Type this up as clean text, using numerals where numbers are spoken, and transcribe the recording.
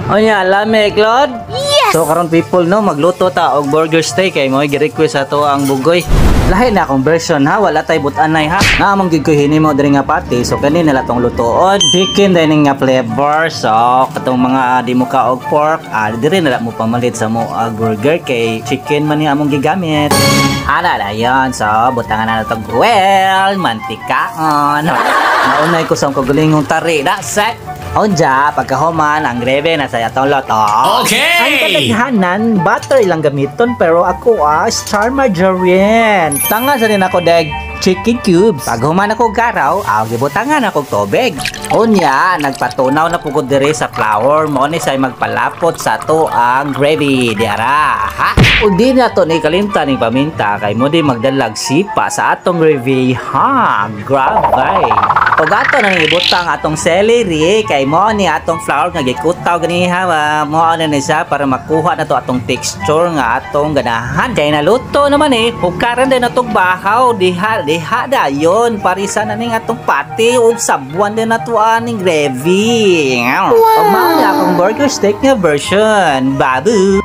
O niya, lame, Claude? Yes! So, karon people, no, magluto ta og burger steak kay mo gi-request ato ang bugoy. Lahi na akong version ha, wala tay but-anay ha. Nga among gid ko hinimo diri nga pati, so kani nala tong lutoon. Chicken dining nga flavor, so katong mga di mo ka og pork, diri nala mo pamalit sa mo burger kay chicken man ni among gigamit. Ana na yan, so butangan na to well, mantikaon. Naunay ko sa kagulingong tari, that's it. Onja, pagkahuman, ang gravy na sa atong loto. Okay! Ang kadaghanan, butter ilang gamiton, pero ako star margarine. Tanga sa rin ako dag chicken cubes. Paghuman ako garaw, gibutangan ako tubig. Unya, nagpatunaw na pugod diri sa flour. Mo ni say magpalapot sa to ang gravy. Diara, ha? Ug di na to ni kalimtan ni paminta, kay mo di magdalag sipa sa atong gravy. Ha, grabe. Ug ato nang ibutang atong celery kay mo ni atong flour nga gikutaw ganiha mo ana ni siya para makuha na to atong texture nga atong ganahan. Kay naluto naman hukaran din atong bahaw diha dayon parisa na ning atong pati ug sabuan din nato aning gravy. Wow. Ug mao ni akong burger steak nga version. Babu.